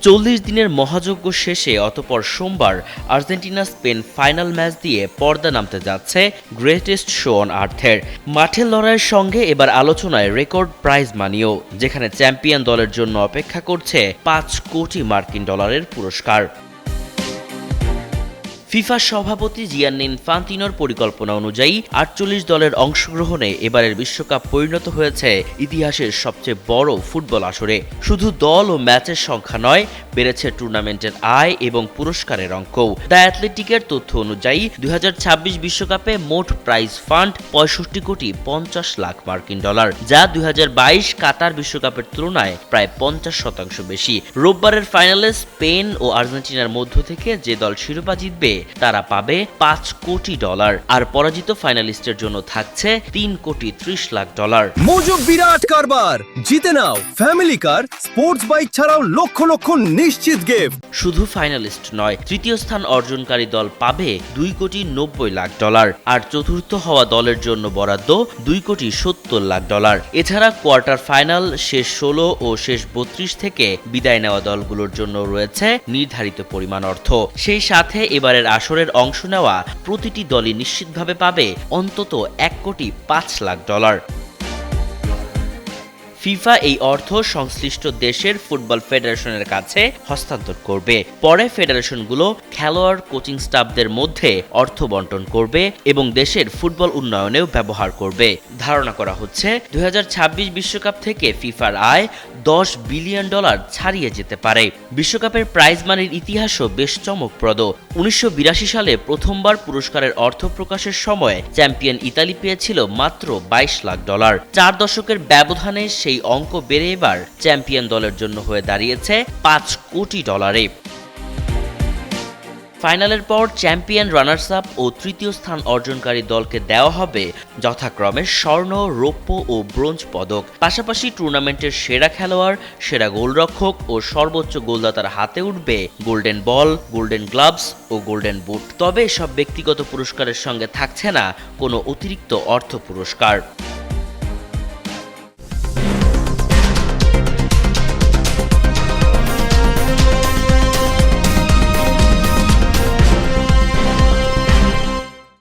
40 দিনের মহাযজ্ঞ শেষে অতঃপর সোমবার আর্জেন্টিনা স্পেন ফাইনাল ম্যাচ দিয়ে পর্দা নামতে যাচ্ছে গ্রেটেস্ট শো অন আর্থের। মাঠের লড়াইয়ের সঙ্গে এবার আলোচনায় রেকর্ড প্রাইজ মানিও, যেখানে চ্যাম্পিয়ন দলের জন্য অপেক্ষা করছে 5 কোটি মার্কিন ডলারের পুরস্কার। ফিফা সভাপতি জিয়ান্নি ইনফান্তিনোর পরিকল্পনা অনুযায়ী 48 দলের অংশগ্রহণে এবারের বিশ্বকাপ পরিণত হয়েছে ইতিহাসের সবচেয়ে বড় ফুটবল আসরে। শুধু দল ও ম্যাচের সংখ্যা নয়, বেড়েছে টুর্নামেন্টের আয় এবং পুরস্কারের অঙ্কও। দ্য অ্যাথলেটিকের তথ্য অনুযায়ী 2026 বিশ্বকাপে মোট প্রাইজ ফান্ড 65 কোটি 50 লাখ মার্কিন ডলার, যা 2022 কাতার বিশ্বকাপের তুলনায় প্রায় 50% বেশি। রোববারের ফাইনালে স্পেন ও আর্জেন্টিনার মধ্য থেকে যে দল শিরোপা জিতবে তারা পাবে 5 কোটি ডলার, আর পরাজিত ফাইনালিস্টের জন্য থাকছে 3 কোটি 30 লাখ ডলার। মজুব বিরাট কারবার, জিতে নাও ফ্যামিলি কার, স্পোর্টস বাইক ছাড়াও লক্ষ লক্ষ নিশ্চিত গিফট। শুধু ফাইনালিস্ট নয়, তৃতীয় স্থান অর্জনকারী দল পাবে 2 কোটি 90 লাখ ডলার, আর চতুর্থ হওয়া দলের জন্য বরাদ্দ 2 কোটি 70 লাখ ডলার। এছাড়া কোয়ার্টার ফাইনাল, শেষ 16 ও শেষ 32 থেকে বিদায় নেওয়া দলগুলোর জন্য রয়েছে নির্ধারিত পরিমাণ অর্থ। সেই সাথে এবারের আসরের অংশ নেওয়া প্রতিটি দলই নিশ্চিতভাবে পাবে অন্তত 1 কোটি 5 লাখ ডলার। ফিফা এই অর্থ সংশ্লিষ্ট দেশের ফুটবল ফেডারেশনের কাছে হস্তান্তর করবে। পরে ফেডারেশনগুলো খেলোয়াড়, কোচিং স্টাফদের মধ্যে অর্থ বন্টন করবে এবং দেশের ফুটবল উন্নয়নেও ব্যবহার করবে। ধারণা করা হচ্ছে 2026 বিশ্বকাপ থেকে ফিফার আয় 10 বিলিয়ন ডলার ছাড়িয়ে যেতে পারে। বিশ্বকাপের প্রাইজ মানির ইতিহাসও বেশ চমকপ্রদ। 1982 সালে প্রথমবার পুরস্কারের অর্থ প্রকাশের সময় চ্যাম্পিয়ন ইতালি পেয়েছিল মাত্র 22 লাখ ডলার। 4 দশকের ব্যবধানে সেই অঙ্ক বেড়ে এবার চ্যাম্পিয়ন দলের জন্য হয়ে দাঁড়িয়েছে 5 কোটি ডলারে। ফাইনালের পর চ্যাম্পিয়ন, রানার্স আপ ও তৃতীয় স্থান অর্জনকারী দলকে দেওয়া হবে যথাক্রমে স্বর্ণ, রৌপ্য ও ব্রোঞ্জ পদক। পাশাপাশি টুর্নামেন্টের সেরা খেলোয়াড়, সেরা গোলরক্ষক ও সর্বোচ্চ গোলদাতার হাতে উঠবে গোল্ডেন বল, গোল্ডেন গ্লাভস ও গোল্ডেন বুট। তবে সব ব্যক্তিগত পুরস্কারের সঙ্গে থাকছে না কোনো অতিরিক্ত অর্থ পুরস্কার।